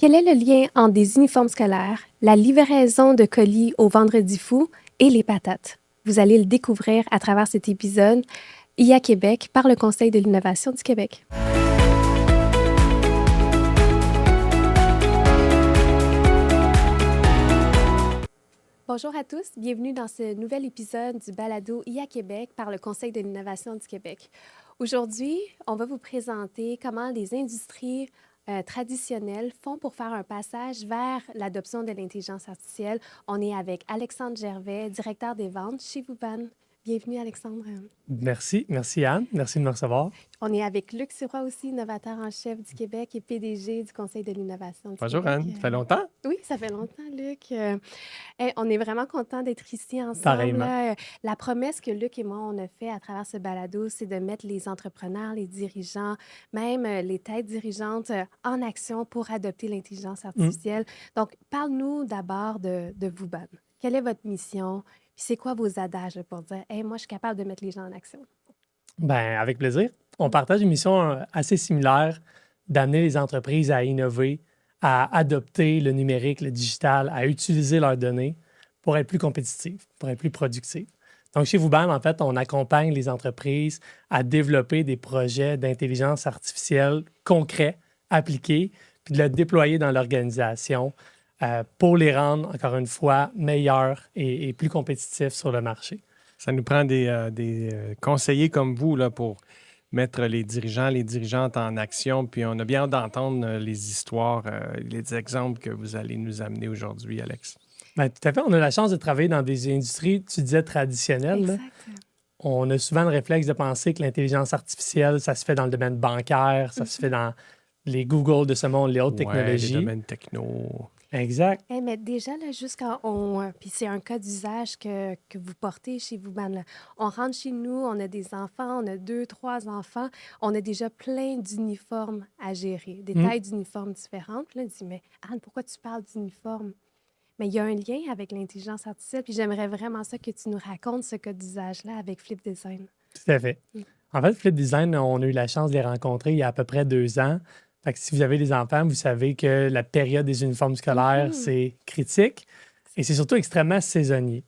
Quel est le lien entre des uniformes scolaires, la livraison de colis au Vendredi fou et les patates? Vous allez le découvrir à travers cet épisode IA Québec par le Conseil de l'innovation du Québec. Bonjour à tous, bienvenue dans ce nouvel épisode du balado IA Québec par le Conseil de l'innovation du Québec. Aujourd'hui, on va vous présenter comment les industries traditionnels font pour faire un passage vers l'adoption de l'intelligence artificielle. On est avec Alexandre Gervais, directeur des ventes chez Wooban. Bienvenue, Alexandre. Merci Anne, merci de me recevoir. On est avec Luc Sirois aussi, innovateur en chef du Québec et PDG du Conseil de l'innovation du Bonjour Québec. Anne, ça fait longtemps? Oui, ça fait longtemps, Luc. On est vraiment content d'être ici ensemble. Pareillement. La promesse que Luc et moi, on a fait à travers ce balado, c'est de mettre les entrepreneurs, les dirigeants, même les têtes dirigeantes en action pour adopter l'intelligence artificielle. Donc, parle-nous d'abord de Wooban. Quelle est votre mission? Puis c'est quoi vos adages pour dire « Hey, moi, je suis capable de mettre les gens en action ». Bien, avec plaisir. On partage une mission assez similaire d'amener les entreprises à innover, à adopter le numérique, le digital, à utiliser leurs données pour être plus compétitives, pour être plus productives. Donc, chez Wooban, en fait, on accompagne les entreprises à développer des projets d'intelligence artificielle concrets, appliqués, puis de le déployer dans l'organisation pour les rendre, encore une fois, meilleurs et plus compétitifs sur le marché. Ça nous prend des conseillers comme vous là, pour mettre les dirigeants, les dirigeantes en action. Puis on a bien hâte d'entendre les histoires, les exemples que vous allez nous amener aujourd'hui, Alex. Bien, tout à fait. On a la chance de travailler dans des industries, tu disais, traditionnelles. Là. On a souvent le réflexe de penser que l'intelligence artificielle, ça se fait dans le domaine bancaire, ça se fait dans les Google de ce monde, les hautes technologies. Les domaines techno. Exact. Hey, mais déjà, là, juste quand on... Puis c'est un cas d'usage que vous portez chez Wooban. Là. On rentre chez nous, on a des enfants, on a 2, 3 enfants. On a déjà plein d'uniformes à gérer, des tailles d'uniformes différentes. Puis là, on dit, mais Anne, pourquoi tu parles d'uniformes? Mais il y a un lien avec l'intelligence artificielle. Puis j'aimerais vraiment ça que tu nous racontes ce cas d'usage-là avec Flip Design. Tout à fait. En fait, Flip Design, on a eu la chance de les rencontrer il y a à peu près 2 ans. Fait que si vous avez des enfants, vous savez que la période des uniformes scolaires, c'est critique et c'est surtout extrêmement saisonnier.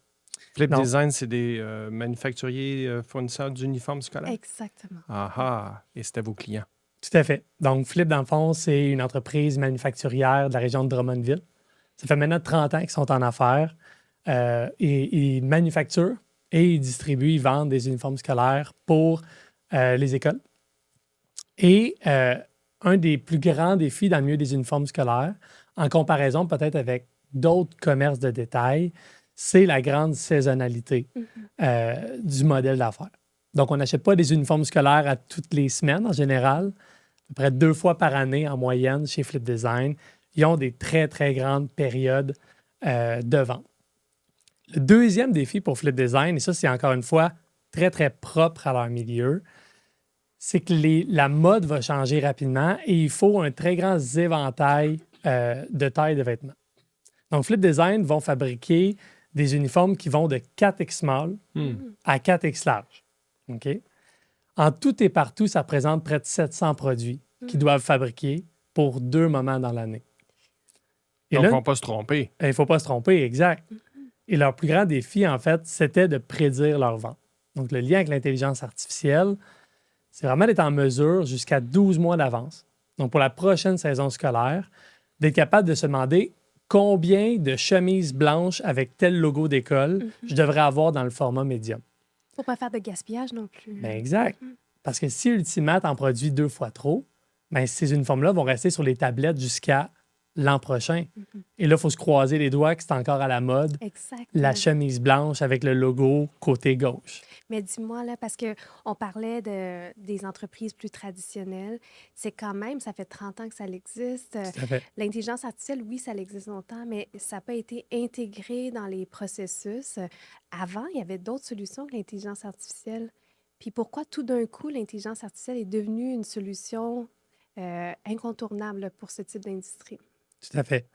Flip Design, c'est des manufacturiers fournisseurs d'uniformes scolaires? Exactement. Ah, et c'était vos clients? Tout à fait. Donc, Flip, dans le fond, c'est une entreprise manufacturière de la région de Drummondville. Ça fait maintenant 30 ans qu'ils sont en affaires. Ils manufacturent et ils distribuent, ils vendent des uniformes scolaires pour les écoles. Et un des plus grands défis dans le milieu des uniformes scolaires, en comparaison peut-être avec d'autres commerces de détail, c'est la grande saisonnalité du modèle d'affaires. Donc, on n'achète pas des uniformes scolaires à toutes les semaines en général, à peu près 2 fois par année en moyenne chez Flip Design. Ils ont des très, très grandes périodes de vente. Le deuxième défi pour Flip Design, et ça, c'est encore une fois très, très propre à leur milieu, c'est que la mode va changer rapidement et il faut un très grand éventail de tailles de vêtements. Donc, Flip Design vont fabriquer des uniformes qui vont de 4X small à 4X large. OK? En tout et partout, ça représente près de 700 produits qu'ils doivent fabriquer pour 2 moments dans l'année. Et donc, il ne faut pas se tromper. Il ne faut pas se tromper, exact. Et leur plus grand défi, en fait, c'était de prédire leur vente. Donc, le lien avec l'intelligence artificielle, c'est vraiment d'être en mesure, jusqu'à 12 mois d'avance, donc pour la prochaine saison scolaire, d'être capable de se demander combien de chemises blanches avec tel logo d'école je devrais avoir dans le format médium. Il ne faut pas faire de gaspillage non plus. Bien, exact. Parce que si Ultimate en produit 2 fois trop, bien, ces uniformes-là vont rester sur les tablettes jusqu'à l'an prochain. Et là, il faut se croiser les doigts que c'est encore à la mode. Exactement. La chemise blanche avec le logo côté gauche. Mais dis-moi, là, parce qu'on parlait des entreprises plus traditionnelles, c'est quand même, ça fait 30 ans que ça existe. Tout à fait. L'intelligence artificielle, oui, ça existe longtemps, mais ça n'a pas été intégré dans les processus. Avant, il y avait d'autres solutions que l'intelligence artificielle. Puis pourquoi tout d'un coup, l'intelligence artificielle est devenue une solution incontournable pour ce type d'industrie? Tout à fait.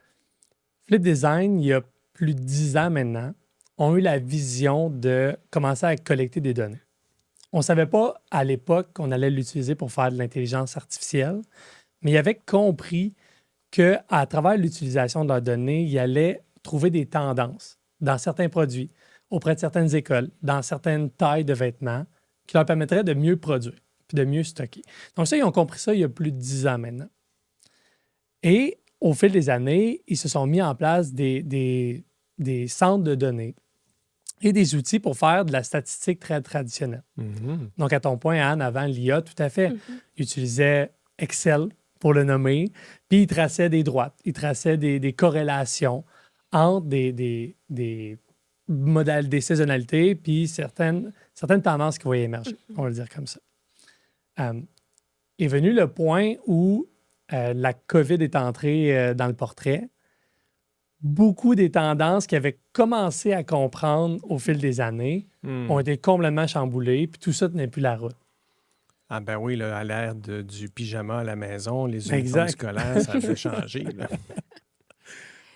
Flip Design, il y a plus de 10 ans maintenant, ont eu la vision de commencer à collecter des données. On ne savait pas à l'époque qu'on allait l'utiliser pour faire de l'intelligence artificielle, mais ils avaient compris qu'à travers l'utilisation de leurs données, ils allaient trouver des tendances dans certains produits, auprès de certaines écoles, dans certaines tailles de vêtements, qui leur permettraient de mieux produire puis de mieux stocker. Donc ça, ils ont compris ça il y a plus de 10 ans maintenant. Et au fil des années, ils se sont mis en place des centres de données et des outils pour faire de la statistique très traditionnelle. Mhm. Donc, à ton point, Anne, avant l'IA, tout à fait, ils utilisaient Excel pour le nommer, puis ils traçaient des droites, ils traçaient des corrélations entre des modèles, des saisonnalités, puis certaines tendances qui vont y émerger, on va le dire comme ça. Est venu le point où la COVID est entrée dans le portrait. Beaucoup des tendances qu'ils avaient commencé à comprendre au fil des années ont été complètement chamboulées, puis tout ça tenait plus la route. Ah ben oui, là, à l'ère du pyjama à la maison, les uniformes Exact. scolaires, ça a changé.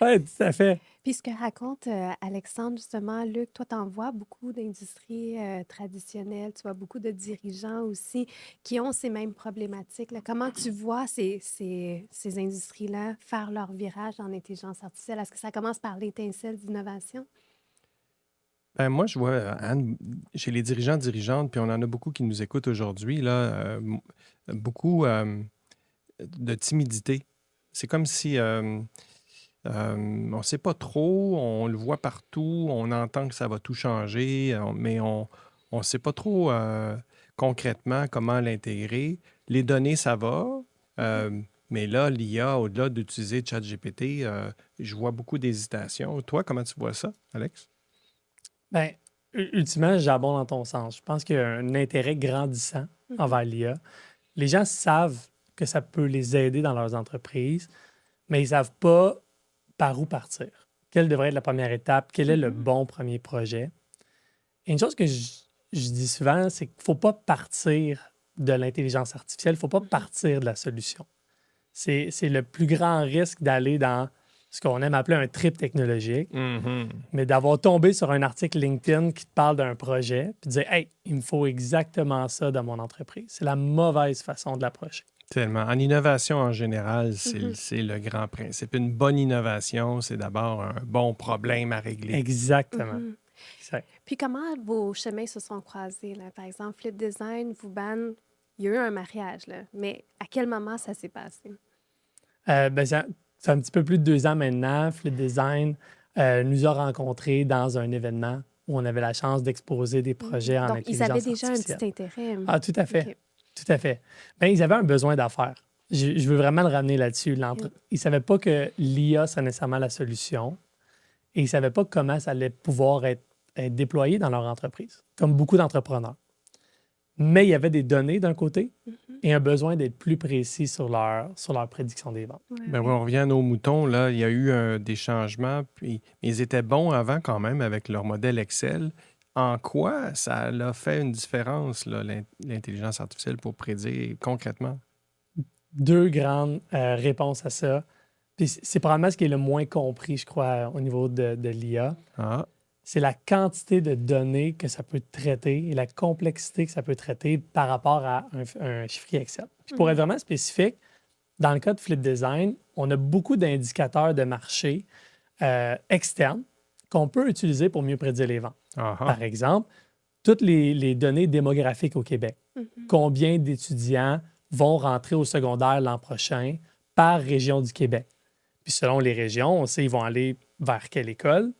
Oui, tout à fait. Puis ce que raconte Alexandre, justement, Luc, toi, tu en vois beaucoup d'industries traditionnelles, tu vois beaucoup de dirigeants aussi qui ont ces mêmes problématiques, là. Comment tu vois ces industries-là faire leur virage en intelligence artificielle? Est-ce que ça commence par l'étincelle d'innovation? Ben, moi, je vois, Anne, chez les dirigeants, dirigeantes, puis on en a beaucoup qui nous écoutent aujourd'hui, là, beaucoup de timidité. C'est comme si on ne sait pas trop, on le voit partout, on entend que ça va tout changer, mais on ne sait pas trop concrètement comment l'intégrer. Les données, ça va, mais là, l'IA, au-delà d'utiliser ChatGPT, je vois beaucoup d'hésitation. Toi, comment tu vois ça, Alex? Bien, ultimement, j'abonde dans ton sens. Je pense qu'il y a un intérêt grandissant envers l'IA. Les gens savent que ça peut les aider dans leurs entreprises, mais ils ne savent pas par où partir. Quelle devrait être la première étape? Quel est le bon premier projet? Et une chose que je dis souvent, c'est qu'il ne faut pas partir de l'intelligence artificielle, il ne faut pas partir de la solution. C'est le plus grand risque d'aller dans ce qu'on aime appeler un trip technologique, mais d'avoir tombé sur un article LinkedIn qui te parle d'un projet, puis de dire « Hey, il me faut exactement ça dans mon entreprise ». C'est la mauvaise façon de l'approcher. Tellement. En innovation en général, c'est le grand principe. Une bonne innovation, c'est d'abord un bon problème à régler. Exactement. Exact. Puis comment vos chemins se sont croisés, là? Par exemple, Flip Design, Vauban, il y a eu un mariage, là. Mais à quel moment ça s'est passé? Ben, ça fait un petit peu plus de 2 ans maintenant. Flip Design nous a rencontrés dans un événement où on avait la chance d'exposer des projets en Donc, intelligence ils avaient déjà un artificielle. petit intérêt. Ah, tout à fait. OK. Tout à fait. Bien, ils avaient un besoin d'affaires. Je veux vraiment le ramener là-dessus. Ils ne savaient pas que l'IA, c'est nécessairement la solution et ils ne savaient pas comment ça allait pouvoir être déployé dans leur entreprise, comme beaucoup d'entrepreneurs. Mais il y avait des données d'un côté et un besoin d'être plus précis sur leur prédiction des ventes. Ouais, Ben ouais. oui, on revient à nos moutons. Là, il y a eu des changements, puis ils étaient bons avant quand même avec leur modèle Excel. En quoi ça a fait une différence, là, l'intelligence artificielle pour prédire concrètement? 2 grandes réponses à ça. Puis c'est probablement ce qui est le moins compris, je crois, au niveau de l'IA. Ah, C'est la quantité de données que ça peut traiter et la complexité que ça peut traiter par rapport à un chiffrier Excel. Puis pour être vraiment spécifique, dans le cas de Flip Design, on a beaucoup d'indicateurs de marché externes qu'on peut utiliser pour mieux prédire les ventes. Par exemple, toutes les données démographiques au Québec. Combien d'étudiants vont rentrer au secondaire l'an prochain par région du Québec? Puis selon les régions, on sait ils vont aller vers quelle école.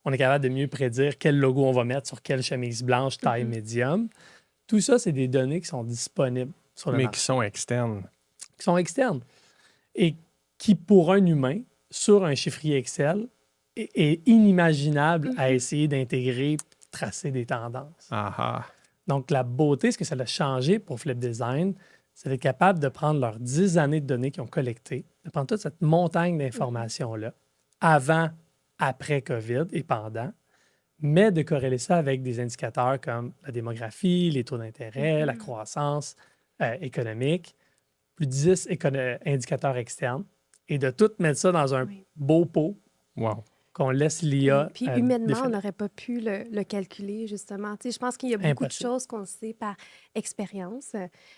On est capable de mieux prédire quel logo on va mettre sur quelle chemise blanche taille médium. Tout ça, c'est des données qui sont disponibles sur le mais marché, qui sont externes. qui sont externes et qui, pour un humain, sur un chiffrier Excel, est inimaginable à essayer d'intégrer, tracer des tendances. Ah, Donc, la beauté, ce que ça a changé pour Flip Design, c'est d'être capable de prendre leurs 10 années de données qu'ils ont collectées, de prendre toute cette montagne d'informations-là, avant, après COVID et pendant, mais de corréler ça avec des indicateurs comme la démographie, les taux d'intérêt, la croissance économique, plus de 10 indicateurs externes, et de tout mettre ça dans un beau pot wow. qu'on laisse l'IA Puis humainement, on définir. n'aurait pas pu le calculer, justement. Tu sais, je pense qu'il y a beaucoup de Impossible. choses qu'on sait par expérience,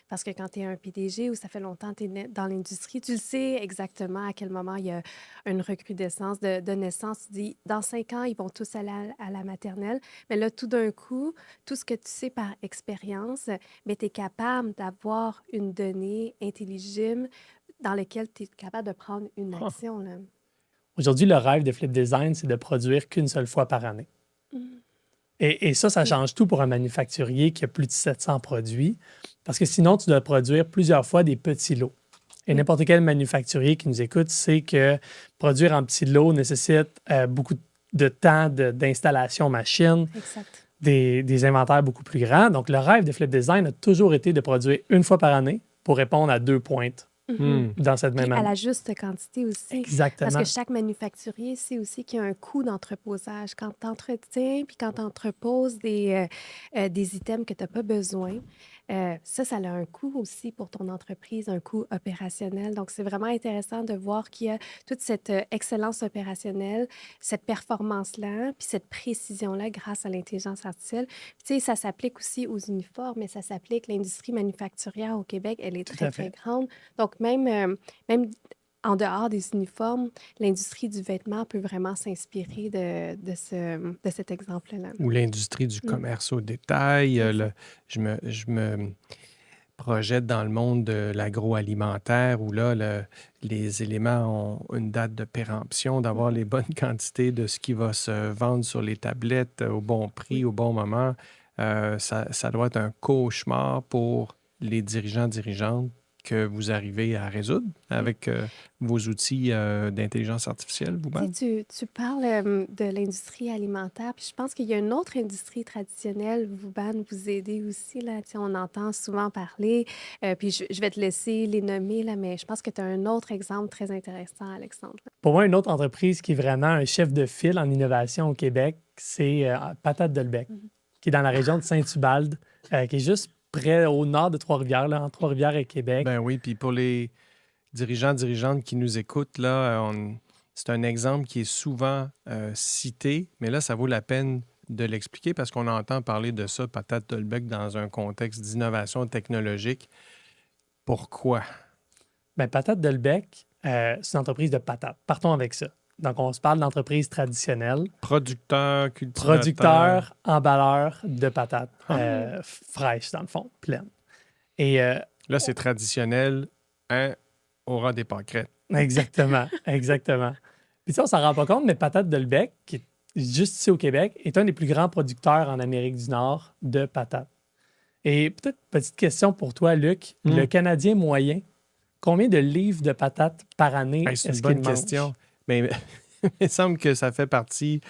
parce que quand tu es un PDG ou ça fait longtemps que tu es dans l'industrie, tu le sais exactement à quel moment il y a une recrudescence de naissance. Tu dis, dans 5 ans, ils vont tous aller à la maternelle. Mais là, tout d'un coup, tout ce que tu sais par expérience, mais tu es capable d'avoir une donnée intelligible dans laquelle tu es capable de prendre une Ah. action, là. Aujourd'hui, le rêve de Flip Design, c'est de produire qu'une seule fois par année. Et ça change tout pour un manufacturier qui a plus de 700 produits, parce que sinon, tu dois produire plusieurs fois des petits lots. Et n'importe quel manufacturier qui nous écoute sait que produire en petits lots nécessite beaucoup de temps d'installation machine, Exact. des inventaires beaucoup plus grands. Donc, le rêve de Flip Design a toujours été de produire une fois par année pour répondre à 2 pointes dans cette Puis même à année. la juste quantité aussi. Exactement. Parce que chaque manufacturier sait aussi qu'il y a un coût d'entreposage. Quand tu entretiens puis quand tu entreposes des items que tu n'as pas besoin, ça a un coût aussi pour ton entreprise, un coût opérationnel. Donc, c'est vraiment intéressant de voir qu'il y a toute cette excellence opérationnelle, cette performance-là, puis cette précision-là grâce à l'intelligence artificielle. Puis, tu sais, ça s'applique aussi aux uniformes, mais ça s'applique, l'industrie manufacturière au Québec, elle est Tout à très, très fait. grande. Donc, même en dehors des uniformes, l'industrie du vêtement peut vraiment s'inspirer de cet exemple-là. Ou l'industrie du commerce au détail. Exact. Je me projette dans le monde de l'agroalimentaire où là, les éléments ont une date de péremption, d'avoir les bonnes quantités de ce qui va se vendre sur les tablettes au bon prix, au bon moment. Ça doit être un cauchemar pour les dirigeantes que vous arrivez à résoudre avec vos outils d'intelligence artificielle, Tu vous-même. sais, tu parles de l'industrie alimentaire, puis je pense qu'il y a une autre industrie traditionnelle, vous aidez aussi, là. Tu sais, on entend souvent parler, puis je vais te laisser les nommer, là, mais je pense que tu as un autre exemple très intéressant, Alexandre. Pour moi, une autre entreprise qui est vraiment un chef de file en innovation au Québec, c'est Patate Delbecq, qui est dans la région de Saint-Ubalde, qui est juste près au nord de Trois-Rivières, là, entre Trois-Rivières et Québec. Ben oui, puis pour les dirigeantes qui nous écoutent, là, c'est un exemple qui est souvent cité, mais là, ça vaut la peine de l'expliquer parce qu'on entend parler de ça, Patate Delbecq, dans un contexte d'innovation technologique. Pourquoi? Bien, Patate Delbecq, c'est une entreprise de patates. Partons avec ça. Donc, on se parle d'entreprise traditionnelle. Producteur, cultivateur. Producteur, emballeur de patates fraîches, dans le fond, pleines. Et Là, c'est traditionnel, hein, au ras des pâquerettes. exactement, exactement. Puis ça, on s'en rend pas compte, mais Patate Delbecq, qui est juste ici au Québec, est un des plus grands producteurs en Amérique du Nord de patates. Et peut-être petite question pour toi, Luc. Le Canadien moyen, combien de livres de patates par année Hey, c'est une est-ce bonne qu'il mange? question. Mais il me semble que ça fait partie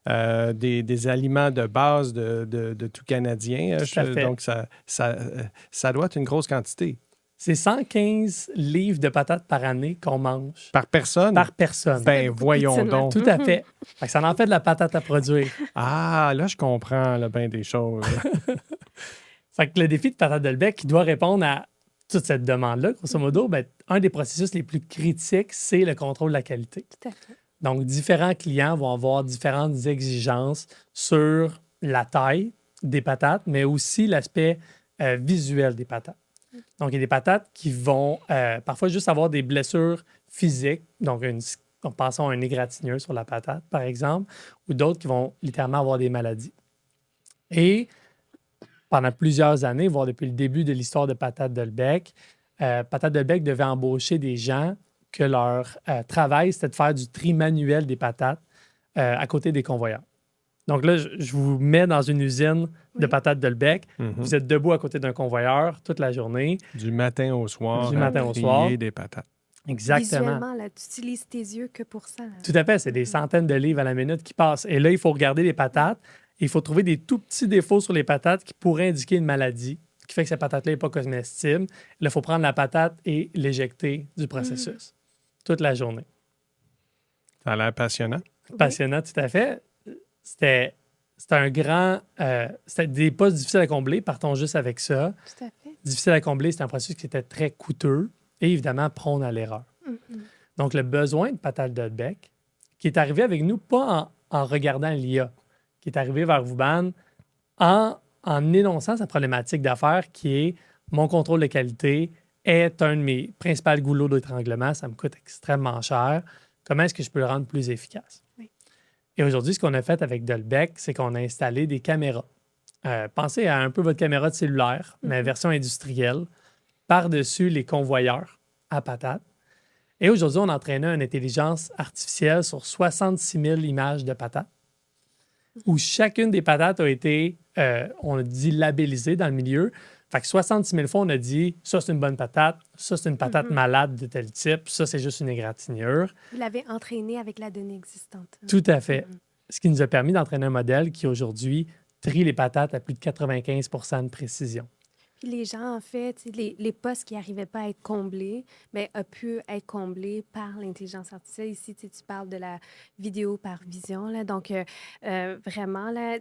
des aliments de base de tout Canadien. Tout à fait. Donc, ça doit être une grosse quantité. C'est 115 livres de patates par année qu'on mange. Par personne? Par personne. Ben, beaucoup de voyons poutine, donc. Tout à fait. Fait que ça en fait de la patate à produire. Ah, là, je comprends là, bien des choses. Fait que le défi de Patate Delbecq, qui doit répondre à toute cette demande-là, grosso modo, ben, un des processus les plus critiques, c'est le contrôle de la qualité. Tout à fait. Donc, différents clients vont avoir différentes exigences sur la taille des patates, mais aussi l'aspect visuel des patates. Donc, il y a des patates qui vont parfois juste avoir des blessures physiques, donc en passant à un égratignure sur la patate, par exemple, ou d'autres qui vont littéralement avoir des maladies. Et pendant plusieurs années, voire depuis le début de l'histoire de Patate Delbecq, Patate Delbecq devait embaucher des gens que leur travail, c'était de faire du tri manuel des patates à côté des convoyeurs. Donc là, je vous mets dans une usine de Patate Delbecq. Vous êtes debout à côté d'un convoyeur toute la journée. Du matin au soir. Du matin au trier soir. des patates. Exactement. Visuellement, là, tu utilises tes yeux que pour ça. Là. Tout à fait. C'est des centaines de livres à la minute qui passent. Et là, il faut regarder les patates. Et il faut trouver des tout petits défauts sur les patates qui pourraient indiquer une maladie, qui fait que cette patate-là n'est pas comestible. Là, il faut prendre la patate et l'éjecter du processus toute la journée. Ça a l'air passionnant. Passionnant, tout à fait. C'était un grand... c'était des postes difficiles à combler. Partons juste avec ça. Tout à fait. Difficile à combler, c'est un processus qui était très coûteux et évidemment prône à l'erreur. Donc, le besoin de Patate Delbecq, qui est arrivé avec nous pas en regardant l'IA, qui est arrivé vers Vouban en énonçant sa problématique d'affaires qui est mon contrôle de qualité est un de mes principaux goulots d'étranglement, ça me coûte extrêmement cher. Comment est-ce que je peux le rendre plus efficace? Oui. Et aujourd'hui, ce qu'on a fait avec Dolbec, c'est qu'on a installé des caméras. Pensez à un peu votre caméra de cellulaire, mais version industrielle, par-dessus les convoyeurs à patates. Et aujourd'hui, on entraînait une intelligence artificielle sur 66 000 images de patates, où chacune des patates a été, on a dit, labellisée dans le milieu. Fait que 66 000 fois, on a dit, ça, c'est une bonne patate, ça, c'est une patate malade de tel type, ça, c'est juste une égratignure. Vous l'avez entraîné avec la donnée existante. Tout à fait. Ce qui nous a permis d'entraîner un modèle qui, aujourd'hui, trie les patates à plus de 95 de précision. Puis les gens, en fait, les postes qui n'arrivaient pas à être comblés, bien, ont pu être comblés par l'intelligence artificielle. Ici, tu parles de la vidéo par vision. Là, donc, vraiment, là,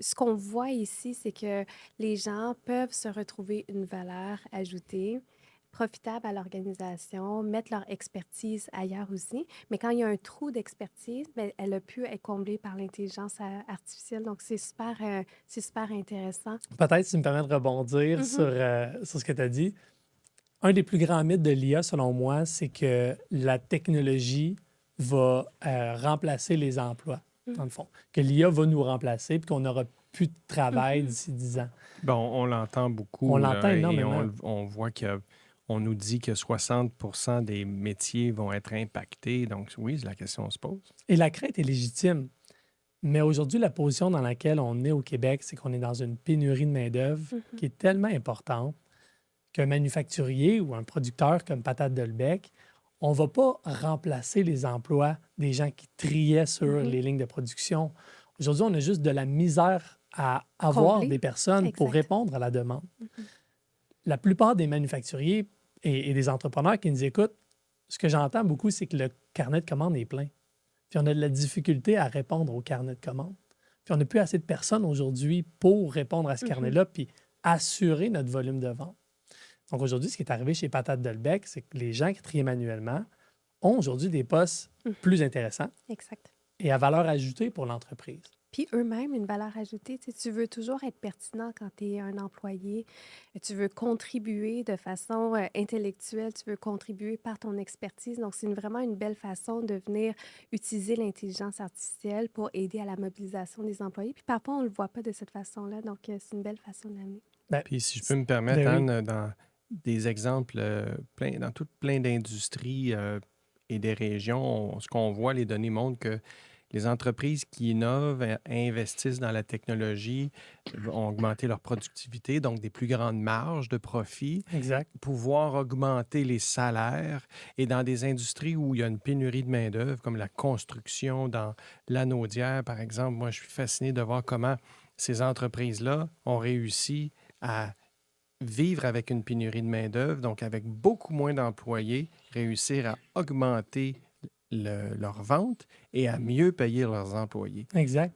ce qu'on voit ici, c'est que les gens peuvent se retrouver une valeur ajoutée, profitable à l'organisation, mettre leur expertise ailleurs aussi. Mais quand il y a un trou d'expertise, bien, elle a pu être comblée par l'intelligence artificielle. Donc, c'est super intéressant. Peut-être, si tu me permets de rebondir sur ce que tu as dit, un des plus grands mythes de l'IA, selon moi, c'est que la technologie va remplacer les emplois, dans le fond. Que l'IA va nous remplacer puis qu'on n'aura plus de travail d'ici 10 ans. Bon, on l'entend beaucoup. On l'entend énormément. Et on voit qu'on nous dit que 60 des métiers vont être impactés. Donc, oui, la question se pose. Et la crainte est légitime. Mais aujourd'hui, la position dans laquelle on est au Québec, c'est qu'on est dans une pénurie de main-d'œuvre qui est tellement importante qu'un manufacturier ou un producteur comme Patate Dolbec, on ne va pas remplacer les emplois des gens qui triaient sur les lignes de production. Aujourd'hui, on a juste de la misère à avoir des personnes pour répondre à la demande. La plupart des manufacturiers et des entrepreneurs qui nous écoutent, ce que j'entends beaucoup, c'est que le carnet de commandes est plein. Puis on a de la difficulté à répondre au carnet de commandes. Puis on n'a plus assez de personnes aujourd'hui pour répondre à ce carnet-là puis assurer notre volume de vente. Donc aujourd'hui, ce qui est arrivé chez Patate Dolbec, c'est que les gens qui trient manuellement ont aujourd'hui des postes plus intéressants et à valeur ajoutée pour l'entreprise. Puis eux-mêmes, une valeur ajoutée. Tu veux toujours être pertinent quand tu es un employé. Tu veux contribuer de façon intellectuelle. Tu veux contribuer par ton expertise. Donc, c'est vraiment une belle façon de venir utiliser l'intelligence artificielle pour aider à la mobilisation des employés. Puis parfois, on ne le voit pas de cette façon-là. Donc, c'est une belle façon d'amener. Puis si je peux me permettre, Anne, dans des exemples dans plein d'industries et des régions, ce qu'on voit, les données montrent que les entreprises qui innovent, investissent dans la technologie, ont augmenté leur productivité, donc des plus grandes marges de profit, pouvoir augmenter les salaires. Et dans des industries où il y a une pénurie de main-d'œuvre, comme la construction, dans l'anaudière, par exemple, moi, je suis fasciné de voir comment ces entreprises-là ont réussi à vivre avec une pénurie de main-d'œuvre, donc avec beaucoup moins d'employés, réussir à augmenter leur vente et à mieux payer leurs employés. Exact.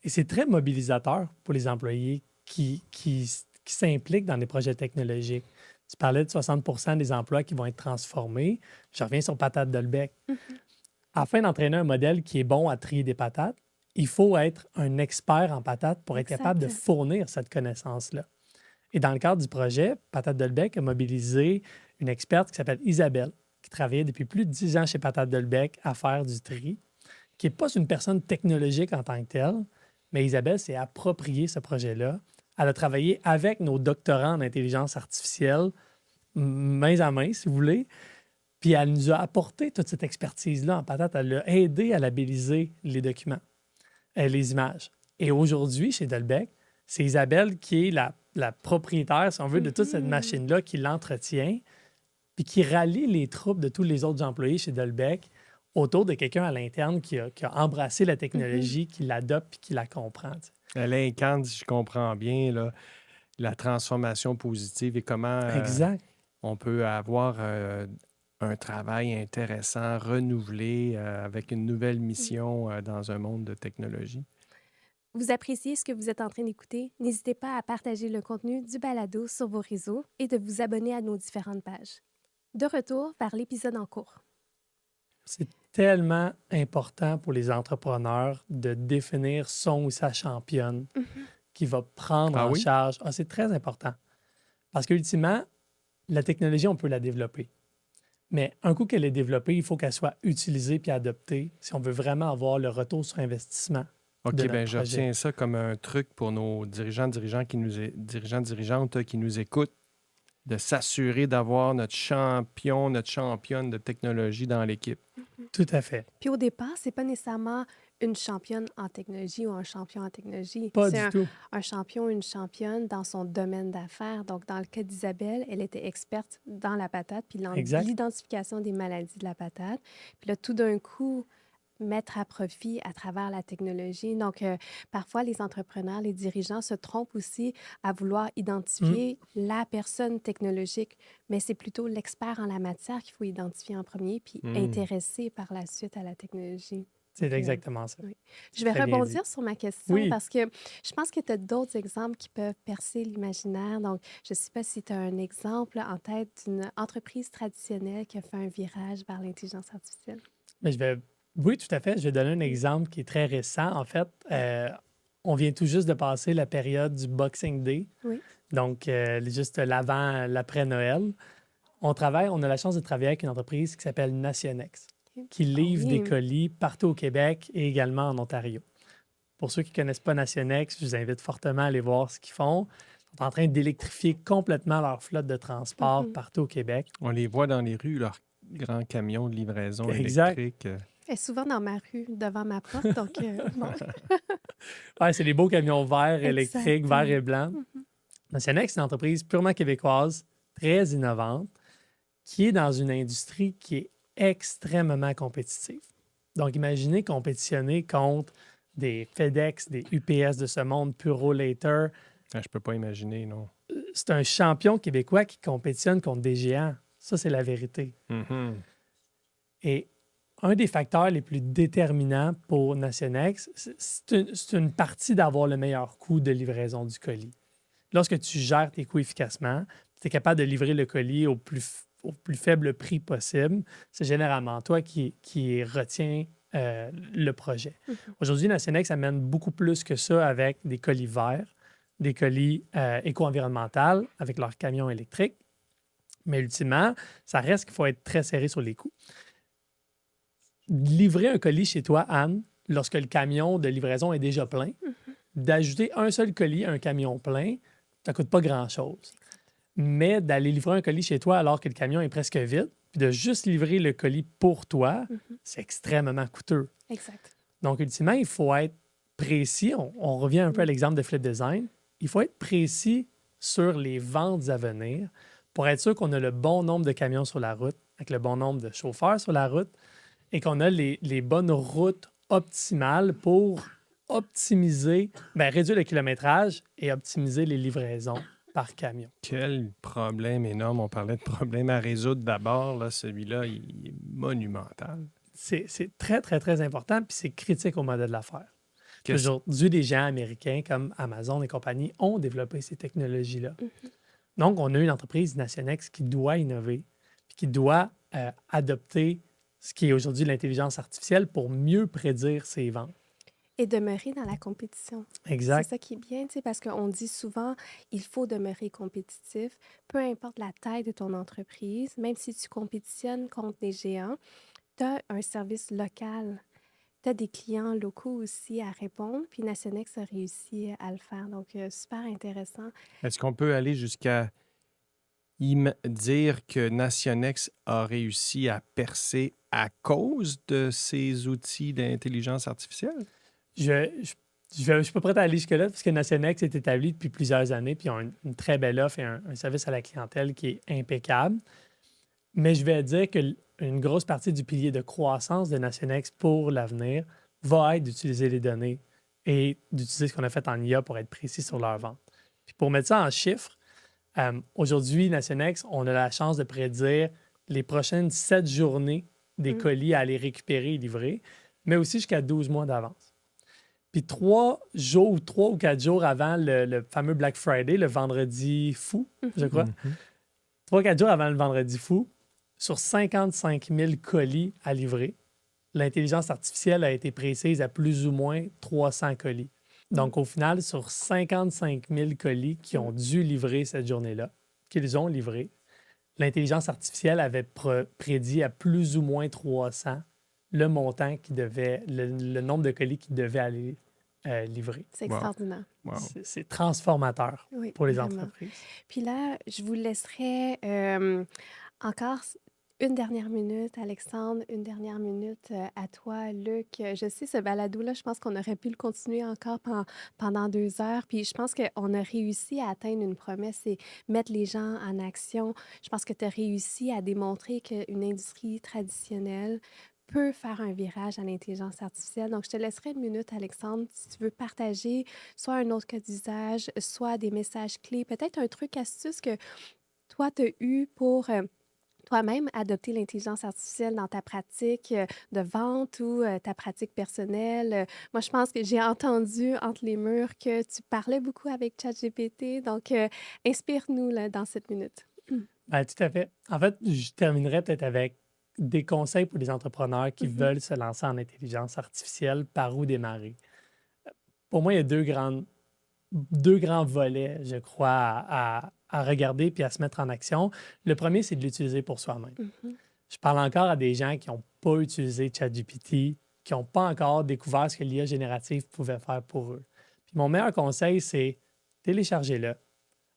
Et c'est très mobilisateur pour les employés qui s'impliquent dans des projets technologiques. Tu parlais de 60 des emplois qui vont être transformés. Je reviens sur Patate Dolbec. Afin d'entraîner un modèle qui est bon à trier des patates, il faut être un expert en patates pour être capable de fournir cette connaissance-là. Et dans le cadre du projet, Patate Dolbec a mobilisé une experte qui s'appelle Isabelle, qui travaillait depuis plus de 10 ans chez Patate Dolbec à faire du tri, qui n'est pas une personne technologique en tant que telle, mais Isabelle s'est approprié ce projet-là. Elle a travaillé avec nos doctorants en intelligence artificielle, main à main, si vous voulez, puis elle nous a apporté toute cette expertise-là en patate. Elle l'a aidé à labelliser les documents, les images. Et aujourd'hui, chez Dolbec, c'est Isabelle qui est la propriétaire, si on veut, de toute cette machine-là, qui l'entretient, puis qui rallie les troupes de tous les autres employés chez Dolbec autour de quelqu'un à l'interne qui a embrassé la technologie, qui l'adopte et qui la comprend. Elle incarne, si je comprends bien, là, la transformation positive et comment on peut avoir un travail intéressant, renouvelé, avec une nouvelle mission dans un monde de technologie. Vous appréciez ce que vous êtes en train d'écouter? N'hésitez pas à partager le contenu du balado sur vos réseaux et de vous abonner à nos différentes pages. De retour vers l'épisode en cours. C'est tellement important pour les entrepreneurs de définir son ou sa championne qui va prendre Ah en oui? charge. Ah, c'est très important. Parce qu'ultimement, la technologie, on peut la développer. Mais un coup qu'elle est développée, il faut qu'elle soit utilisée puis adoptée si on veut vraiment avoir le retour sur investissement OK, de notre bien, je projet. retiens ça comme un truc pour nos dirigeantes qui nous écoutent, de s'assurer d'avoir notre champion, notre championne de technologie dans l'équipe. Tout à fait. Puis au départ, c'est pas nécessairement une championne en technologie ou un champion en technologie. Pas C'est du tout. un champion ou une championne dans son domaine d'affaires. Donc, dans le cas d'Isabelle, elle était experte dans la patate, puis dans Exact. l'identification des maladies de la patate. Puis là, tout d'un coup, mettre à profit à travers la technologie. Donc, parfois, les entrepreneurs, les dirigeants se trompent aussi à vouloir identifier la personne technologique, mais c'est plutôt l'expert en la matière qu'il faut identifier en premier, puis intéresser par la suite à la technologie. C'est Donc, exactement ça. oui. Je vais Très bien rebondir sur ma question Oui. parce que je pense que tu as d'autres exemples qui peuvent percer l'imaginaire. Donc, je ne sais pas si tu as un exemple en tête d'une entreprise traditionnelle qui a fait un virage vers l'intelligence artificielle. Mais oui, tout à fait. Je vais donner un exemple qui est très récent. En fait, on vient tout juste de passer la période du Boxing Day. Oui. Donc, juste l'avant, l'après-Noël. On a la chance de travailler avec une entreprise qui s'appelle Nationex, qui livre oui. des colis partout au Québec et également en Ontario. Pour ceux qui ne connaissent pas Nationex, je vous invite fortement à aller voir ce qu'ils font. Ils sont en train d'électrifier complètement leur flotte de transport partout au Québec. On les voit dans les rues, leurs grands camions de livraison Exact. électrique. Elle est souvent dans ma rue, devant ma porte. Donc, bon. Ouais, c'est des beaux camions verts, Exact. électriques, verts et blancs. Nationex, c'est une entreprise purement québécoise, très innovante, qui est dans une industrie qui est extrêmement compétitive. Donc, imaginez compétitionner contre des FedEx, des UPS de ce monde, Purolator. Ah, je peux pas imaginer, non. C'est un champion québécois qui compétitionne contre des géants. Ça, c'est la vérité. Mhm. Et un des facteurs les plus déterminants pour Nationex, c'est une partie d'avoir le meilleur coût de livraison du colis. Lorsque tu gères tes coûts efficacement, tu es capable de livrer le colis au plus faible prix possible. C'est généralement toi qui retiens le projet. Aujourd'hui, Nationex amène beaucoup plus que ça avec des colis verts, des colis éco-environnementaux avec leurs camions électriques. Mais ultimement, ça reste qu'il faut être très serré sur les coûts. Livrer un colis chez toi, Anne, lorsque le camion de livraison est déjà plein, d'ajouter un seul colis à un camion plein, ça ne coûte pas grand-chose. Mais d'aller livrer un colis chez toi alors que le camion est presque vide, puis de juste livrer le colis pour toi, c'est extrêmement coûteux. Exact. Donc, ultimement, il faut être précis. On revient un peu à l'exemple de Flip Design. Il faut être précis sur les ventes à venir pour être sûr qu'on a le bon nombre de camions sur la route, avec le bon nombre de chauffeurs sur la route, et qu'on a les bonnes routes optimales pour optimiser, réduire le kilométrage et optimiser les livraisons par camion. Quel problème énorme. On parlait de problème à résoudre d'abord. Là, celui-là, il est monumental. C'est très, très, très important, puis c'est critique au modèle d'affaires. Aujourd'hui, des géants américains comme Amazon et compagnie ont développé ces technologies-là. Donc, on a une entreprise Nationex qui doit innover, puis qui doit adopter ce qui est aujourd'hui l'intelligence artificielle pour mieux prédire ses ventes. Et demeurer dans la compétition. Exact. C'est ça qui est bien, parce qu'on dit souvent, il faut demeurer compétitif, peu importe la taille de ton entreprise, même si tu compétitionnes contre des géants, tu as un service local. Tu as des clients locaux aussi à répondre, puis Nationex a réussi à le faire. Donc, super intéressant. Est-ce qu'on peut aller jusqu'à dire que Nationex a réussi à percer à cause de ces outils d'intelligence artificielle? Je suis pas prêt à aller jusque-là, parce que Nationex est établi depuis plusieurs années, puis ils ont une très belle offre et un service à la clientèle qui est impeccable. Mais je vais dire qu'une grosse partie du pilier de croissance de Nationex pour l'avenir va être d'utiliser les données et d'utiliser ce qu'on a fait en IA pour être précis sur leur vente. Puis pour mettre ça en chiffres, aujourd'hui, Nationex, on a la chance de prédire les prochaines 7 journées des colis à aller récupérer et livrer, mais aussi jusqu'à 12 mois d'avance. Puis 3 ou 4 jours avant le fameux Black Friday, le vendredi fou, je crois, 3 ou 4 jours avant le vendredi fou, sur 55 000 colis à livrer, l'intelligence artificielle a été précise à plus ou moins 300 colis. Donc, au final, sur 55 000 colis qui ont dû livrer cette journée-là, qu'ils ont livrés, l'intelligence artificielle avait prédit à plus ou moins 300 le montant le nombre de colis qui devaient aller livrer. C'est extraordinaire. Wow. C'est transformateur pour les vraiment. entreprises. Puis là, je vous laisserai encore une dernière minute, Alexandre, une dernière minute à toi, Luc. Je sais, ce balado-là, je pense qu'on aurait pu le continuer encore pendant 2 heures. Puis je pense qu'on a réussi à atteindre une promesse et mettre les gens en action. Je pense que tu as réussi à démontrer qu'une industrie traditionnelle peut faire un virage à l'intelligence artificielle. Donc, je te laisserai une minute, Alexandre, si tu veux partager soit un autre cas d'usage, soit des messages clés, peut-être un truc astuce que toi, tu as eu pour toi-même adopter l'intelligence artificielle dans ta pratique de vente ou ta pratique personnelle. Moi, je pense que j'ai entendu entre les murs que tu parlais beaucoup avec ChatGPT. Donc, inspire-nous là, dans cette minute. Ben, tout à fait. En fait, je terminerai peut-être avec des conseils pour les entrepreneurs qui veulent se lancer en intelligence artificielle, par où démarrer. Pour moi, il y a deux grands volets, je crois, à regarder puis à se mettre en action. Le premier, c'est de l'utiliser pour soi-même. Je parle encore à des gens qui n'ont pas utilisé ChatGPT, qui n'ont pas encore découvert ce que l'IA générative pouvait faire pour eux. Puis mon meilleur conseil, c'est téléchargez-le,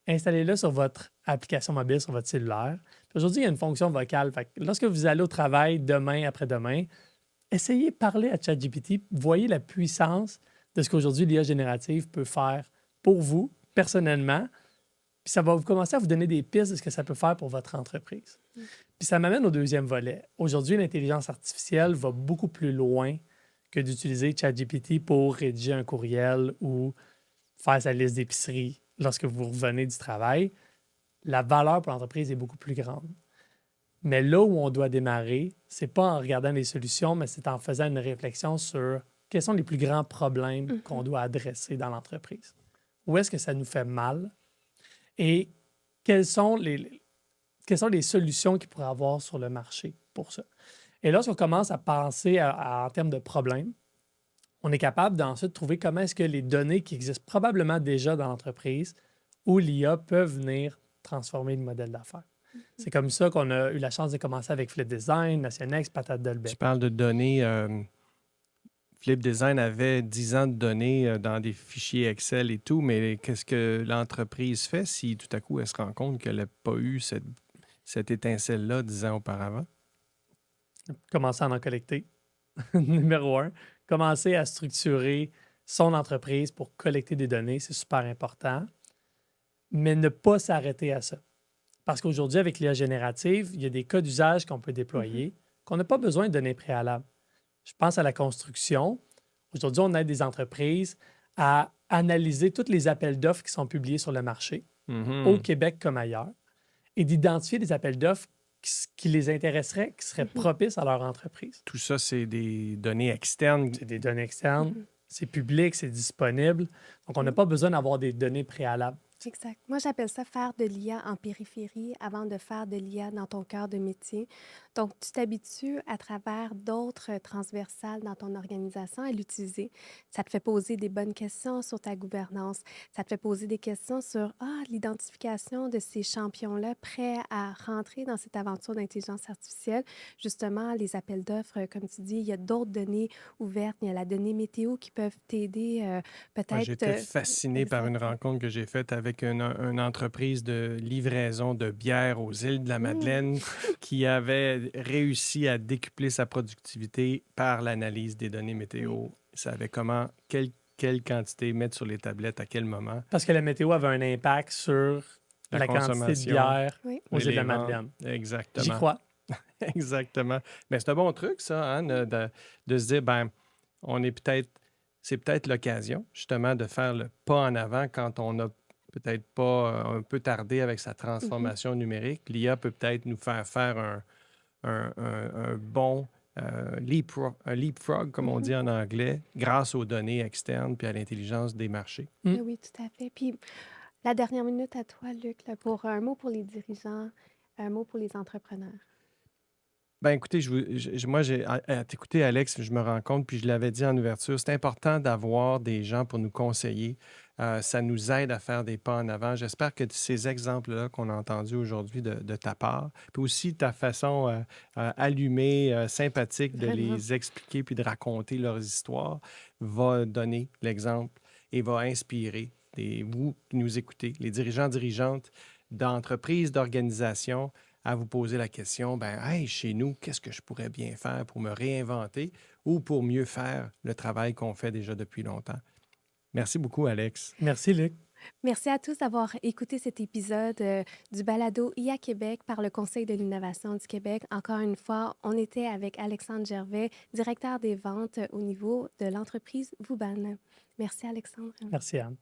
installez-le sur votre application mobile, sur votre cellulaire. Puis aujourd'hui, il y a une fonction vocale. Fait que lorsque vous allez au travail demain, après-demain, essayez de parler à ChatGPT. Voyez la puissance de ce qu'aujourd'hui l'IA générative peut faire pour vous, personnellement. Puis ça va vous commencer à vous donner des pistes de ce que ça peut faire pour votre entreprise. Puis ça m'amène au deuxième volet. Aujourd'hui, l'intelligence artificielle va beaucoup plus loin que d'utiliser ChatGPT pour rédiger un courriel ou faire sa liste d'épicerie lorsque vous revenez du travail. La valeur pour l'entreprise est beaucoup plus grande. Mais là où on doit démarrer, c'est pas en regardant les solutions, mais c'est en faisant une réflexion sur quels sont les plus grands problèmes qu'on doit adresser dans l'entreprise. Où est-ce que ça nous fait mal? Et quelles sont les solutions qu'il pourrait avoir sur le marché pour ça? Et lorsqu'on commence à penser en termes de problèmes, on est capable d'ensuite trouver comment est-ce que les données qui existent probablement déjà dans l'entreprise ou l'IA peuvent venir transformer le modèle d'affaires. C'est comme ça qu'on a eu la chance de commencer avec Flip Design, Nationex, Patate Delbecq. Tu parles de données. Flip Design avait 10 ans de données dans des fichiers Excel et tout, mais qu'est-ce que l'entreprise fait si tout à coup elle se rend compte qu'elle n'a pas eu cette étincelle-là 10 ans auparavant? Commencer à en collecter. Numéro 1. Commencer à structurer son entreprise pour collecter des données, c'est super important. Mais ne pas s'arrêter à ça. Parce qu'aujourd'hui, avec l'IA générative, il y a des cas d'usage qu'on peut déployer, qu'on n'a pas besoin de données préalables. Je pense à la construction. Aujourd'hui, on aide des entreprises à analyser tous les appels d'offres qui sont publiés sur le marché, au Québec comme ailleurs, et d'identifier des appels d'offres qui les intéresseraient, qui seraient propices à leur entreprise. Tout ça, c'est des données externes. C'est des données externes, c'est public, c'est disponible. Donc, on n'a pas besoin d'avoir des données préalables. Exact. Moi, j'appelle ça faire de l'IA en périphérie avant de faire de l'IA dans ton cœur de métier. Donc, tu t'habitues à travers d'autres transversales dans ton organisation à l'utiliser. Ça te fait poser des bonnes questions sur ta gouvernance. Ça te fait poser des questions sur l'identification de ces champions-là prêts à rentrer dans cette aventure d'intelligence artificielle. Justement, les appels d'offres, comme tu dis, il y a d'autres données ouvertes. Il y a la donnée météo qui peuvent t'aider peut-être. J'étais fasciné par une rencontre que j'ai faite avec une entreprise de livraison de bière aux îles de la Madeleine qui avait réussi à décupler sa productivité par l'analyse des données météo. Ça avait quelle quantité mettre sur les tablettes, à quel moment. Parce que la météo avait un impact sur la quantité de bière aux îles de la Madeleine. Exactement. J'y crois. Exactement. Mais c'est un bon truc, ça, hein, de se dire, c'est peut-être l'occasion, justement, de faire le pas en avant quand on a peut-être pas un peu tardé avec sa transformation numérique. L'IA peut peut-être nous faire un bon leapfrog, comme on dit en anglais, grâce aux données externes puis à l'intelligence des marchés. Oui, tout à fait. Puis la dernière minute à toi, Luc, là, pour un mot pour les dirigeants, un mot pour les entrepreneurs. Ben écoutez, moi, à t'écouter, Alex, je me rends compte, puis je l'avais dit en ouverture, c'est important d'avoir des gens pour nous conseiller. Ça nous aide à faire des pas en avant. J'espère que ces exemples-là qu'on a entendus aujourd'hui de ta part, puis aussi ta façon allumée, sympathique de Vraiment. les expliquer puis de raconter leurs histoires, va donner l'exemple et va inspirer vous qui nous écoutez, les dirigeants, dirigeantes d'entreprises, d'organisations, à vous poser la question, ben, hey, chez nous, qu'est-ce que je pourrais bien faire pour me réinventer ou pour mieux faire le travail qu'on fait déjà depuis longtemps? Merci beaucoup, Alex. Merci, Luc. Merci à tous d'avoir écouté cet épisode du balado IA Québec par le Conseil de l'innovation du Québec. Encore une fois, on était avec Alexandre Gervais, directeur des ventes au niveau de l'entreprise Vouban. Merci, Alexandre. Merci, Anne.